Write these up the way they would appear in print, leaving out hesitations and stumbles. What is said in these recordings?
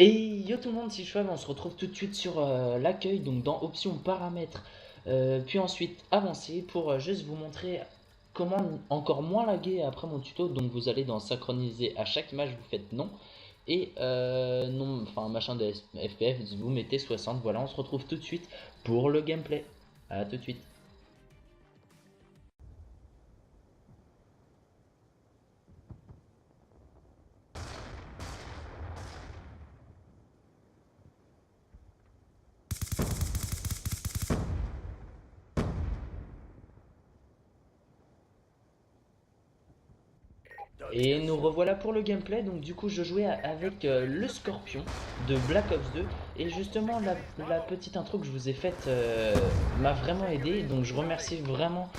Et yo tout le monde, c'est Schwab, on se retrouve tout de suite sur l'accueil, donc dans options paramètres, puis ensuite avancer pour juste vous montrer comment encore moins laguer après mon tuto. Donc vous allez dans synchroniser à chaque image, vous faites non, et non, enfin machin de FPF, vous mettez 60, voilà, on se retrouve tout de suite pour le gameplay. À tout de suite. Et nous revoilà pour le gameplay. Donc du coup je jouais avec le Scorpion de Black Ops 2. Et justement la petite intro que je vous ai faite m'a vraiment aidé. Donc je remercie vraiment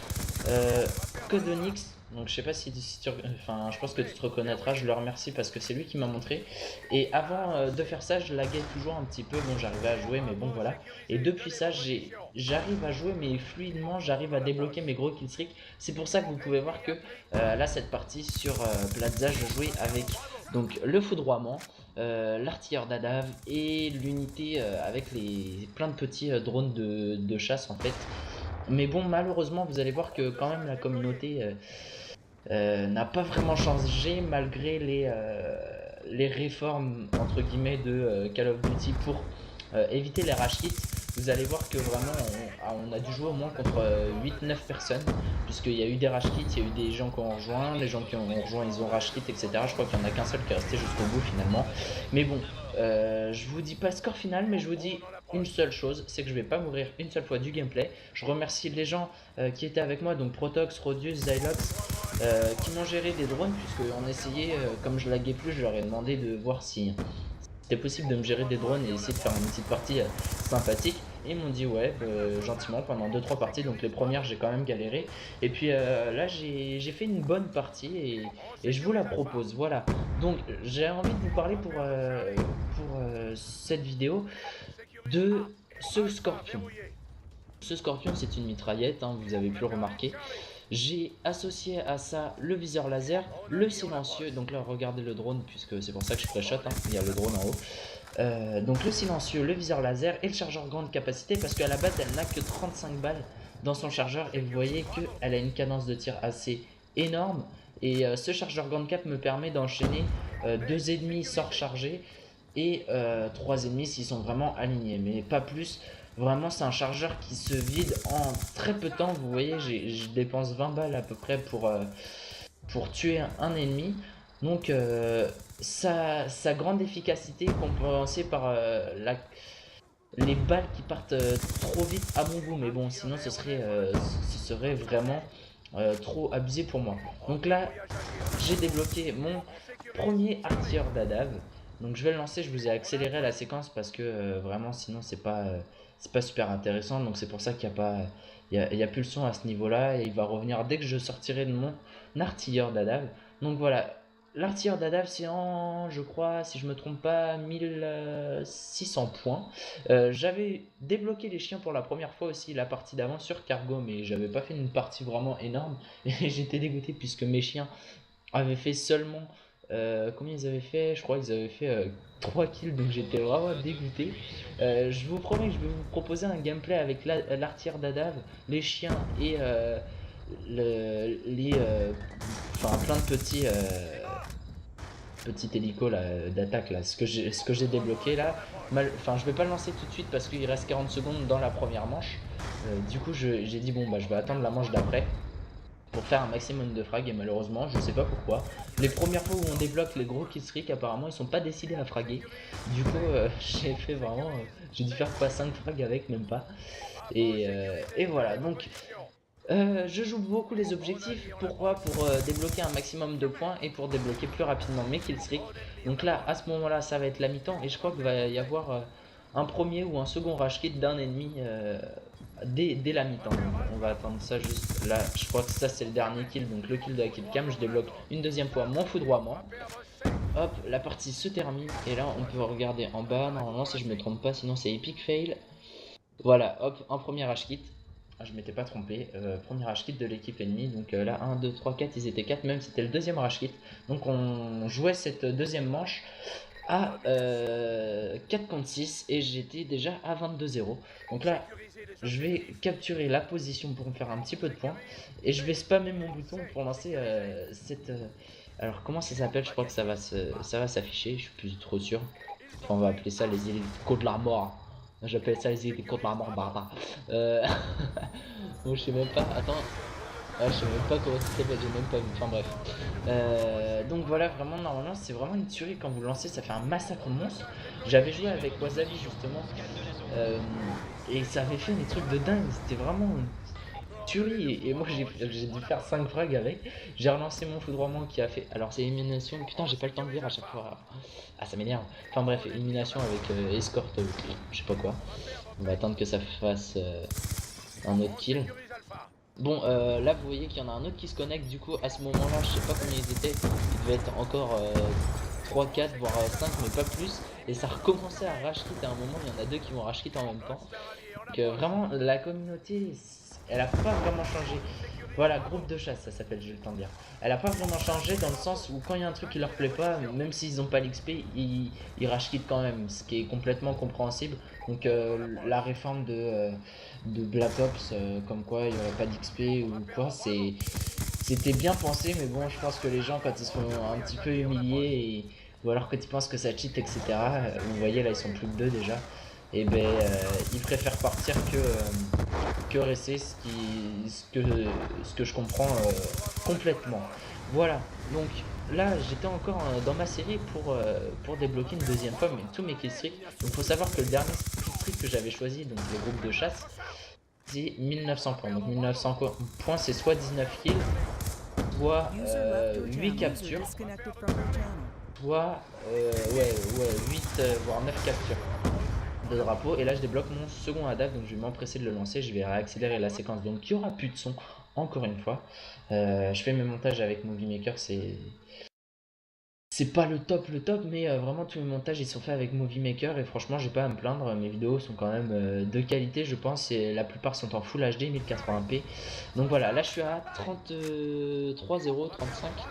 euh, Codonix. Donc je sais pas si tu... Enfin je pense que tu te reconnaîtras. Je le remercie parce que c'est lui qui m'a montré. Et avant de faire ça je laguais toujours un petit peu. Bon j'arrivais à jouer mais bon voilà. Et depuis ça j'arrive à jouer mais fluidement. J'arrive à débloquer mes gros killstreaks. C'est pour ça que vous pouvez voir que là cette partie sur Plaza je jouais avec donc le foudroiement, l'artilleur d'Adav et l'unité avec les plein de petits drones de chasse en fait. Mais bon malheureusement vous allez voir que quand même la communauté n'a pas vraiment changé malgré les réformes entre guillemets de Call of Duty pour éviter les rage kits. Vous allez voir que vraiment on a dû jouer au moins contre 8-9 personnes puisqu'il y a eu des rage kits, il y a eu des gens qui ont rejoint, les gens qui ont rejoint ils ont rage kit etc. Je crois qu'il n'y en a qu'un seul qui est resté jusqu'au bout finalement. Mais bon, je vous dis pas le score final mais je vous dis une seule chose, c'est que je vais pas mourir une seule fois du gameplay. Je remercie les gens qui étaient avec moi, donc Protox, Rodius, Zylox, qui m'ont géré des drones, puisqu'on essayait, comme je laguais plus, je leur ai demandé de voir si c'était possible de me gérer des drones et essayer de faire une petite partie sympathique. Et ils m'ont dit ouais, gentiment, pendant deux trois parties. Donc les premières, j'ai quand même galéré. Et puis là, j'ai fait une bonne partie et je vous la propose. Voilà. Donc j'ai envie de vous parler pour cette vidéo de ce Scorpion. Ce Scorpion, c'est une mitraillette, hein, vous avez pu le remarquer. J'ai associé à ça le viseur laser, le silencieux. Donc là, regardez le drone, puisque c'est pour ça que je pré-shot, hein, il y a le drone en haut. Donc le silencieux, le viseur laser et le chargeur grande capacité, parce qu'à la base, elle n'a que 35 balles dans son chargeur. Et vous voyez qu'elle a une cadence de tir assez énorme. Et ce chargeur grande cap me permet d'enchaîner deux ennemis sans recharger et trois ennemis s'ils sont vraiment alignés, mais pas plus. Vraiment, c'est un chargeur qui se vide en très peu de temps. Vous voyez, je dépense 20 balles à peu près pour tuer un ennemi. Donc, sa grande efficacité compensée par les balles qui partent trop vite à mon goût. Mais bon, sinon, ce serait vraiment trop abusé pour moi. Donc là, j'ai débloqué mon premier artilleur d'Adav. Donc je vais le lancer, je vous ai accéléré la séquence parce que vraiment sinon c'est pas super intéressant. Donc c'est pour ça qu'il n'y a pas il y a plus le son à ce niveau-là et il va revenir dès que je sortirai de mon artilleur d'Adav. Donc voilà, l'artilleur d'Adav c'est en je crois si je me trompe pas 1600 points. J'avais débloqué les chiens pour la première fois aussi la partie d'avant sur Cargo mais j'avais pas fait une partie vraiment énorme et j'étais dégoûté puisque mes chiens avaient fait seulement combien ils avaient fait. Je crois qu'ils avaient fait 3 kills, donc j'étais vraiment dégoûté. Je vous promets que je vais vous proposer un gameplay avec l'artilleur d'Adav, les chiens et les enfin plein de petits hélicos d'attaque là, ce que j'ai débloqué là. Enfin je vais pas le lancer tout de suite parce qu'il reste 40 secondes dans la première manche. Du coup j'ai dit bon bah je vais attendre la manche d'après pour faire un maximum de frags et malheureusement je sais pas pourquoi les premières fois où on débloque les gros killstreaks apparemment ils sont pas décidés à fraguer. Du coup j'ai fait vraiment j'ai dû faire quoi 5 frags avec même pas et voilà donc je joue beaucoup les objectifs. Pourquoi? Pour débloquer un maximum de points et pour débloquer plus rapidement mes killstreaks. Donc là, à ce moment-là, ça va être la mi-temps et je crois qu'il va y avoir un premier ou un second rush kit d'un ennemi dès la mi-temps. Donc on va attendre ça juste là. Je crois que ça c'est le dernier kill, donc le kill de la kill cam. Je débloque une deuxième fois mon foudroiement. Hop, la partie se termine et là on peut regarder en bas. Normalement, si je me trompe pas, sinon c'est epic fail. Voilà, hop, un premier rush kit. Ah, je m'étais pas trompé, premier rush kit de l'équipe ennemie. Donc là, 1, 2, 3, 4, ils étaient 4, même si c'était le deuxième rush kit. Donc on jouait cette deuxième manche à 4 contre 6 et j'étais déjà à 22-0. Donc là, je vais capturer la position pour me faire un petit peu de points et je vais spammer mon bouton pour lancer cette... alors comment ça s'appelle? Je crois que ça va s'afficher, je suis plus trop sûr. Enfin, on va appeler ça les îles contre la mort. J'appelle ça les îles contre la mort barbare. Bon, je sais même pas, attends. Ah, je sais même pas comment ça s'appelle, j'ai même pas vu. Enfin bref. Donc voilà, vraiment, normalement, c'est vraiment une tuerie quand vous le lancez, ça fait un massacre monstre. J'avais joué avec Wasabi justement, euh, et ça avait fait des trucs de dingue. C'était vraiment une tuerie. Et moi, j'ai dû faire 5 frags avec. J'ai relancé mon foudroiement qui a fait. Alors, c'est élimination. Putain, j'ai pas le temps de lire à chaque fois. Ah, ça m'énerve. Enfin bref, élimination avec escorte, je sais pas quoi. On va attendre que ça fasse un autre kill. Bon, là vous voyez qu'il y en a un autre qui se connecte, du coup à ce moment-là, je sais pas combien ils étaient, ils devaient être encore 3, 4, voire 5, mais pas plus. Et ça recommençait à rage quit à un moment, il y en a deux qui vont rage quit en même temps. Donc vraiment, la communauté, elle a pas vraiment changé. Voilà, groupe de chasse, ça s'appelle, j'ai le temps de dire. Elle a pas vraiment changé dans le sens où quand il y a un truc qui leur plaît pas, même s'ils ont pas l'XP, ils rage quittent quand même, ce qui est complètement compréhensible. Donc la réforme de Black Ops, comme quoi il n'y aurait pas d'XP ou quoi, c'était bien pensé, mais bon, je pense que les gens, quand ils se font un petit peu humiliés, ou alors quand ils pensent que ça cheat, etc., vous voyez, là, ils sont plus que deux déjà, et ben, ils préfèrent partir que rester, ce que je comprends complètement. Voilà, donc là, j'étais encore dans ma série pour débloquer une deuxième fois, mais tous mes killstreaks. Donc, il faut savoir que le dernier killstreak que j'avais choisi, donc le groupe de chasse, c'est 1900 points. Donc 1900 points, c'est soit 19 kills, soit 8 captures, soit ouais, 8 voire 9 captures de drapeau. Et là, je débloque mon second ADAF, donc je vais m'empresser de le lancer. Je vais réaccélérer la séquence, donc il n'y aura plus de son, encore une fois. Je fais mes montages avec Movie Maker, c'est pas le top, mais vraiment tous mes montages ils sont faits avec Movie Maker et franchement j'ai pas à me plaindre, mes vidéos sont quand même de qualité je pense et la plupart sont en Full HD 1080p. Donc voilà, là je suis à 33 0,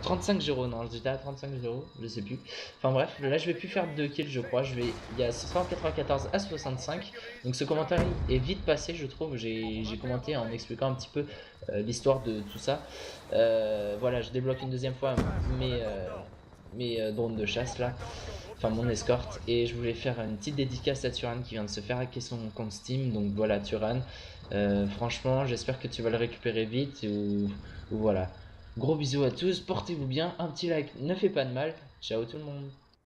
35 0, non j'étais à 35 0, je sais plus. Enfin bref, là je vais plus faire de kills je crois, il y a 194 à 65. Donc ce commentaire est vite passé je trouve, j'ai commenté en expliquant un petit peu l'histoire de tout ça. Voilà, je débloque une deuxième fois mes drones de chasse là, enfin mon escorte, et je voulais faire une petite dédicace à Turan qui vient de se faire hacker son compte Steam. Donc voilà Turan, franchement j'espère que tu vas le récupérer vite ou voilà. Gros bisous à tous, portez-vous bien, un petit like ne fait pas de mal, ciao tout le monde.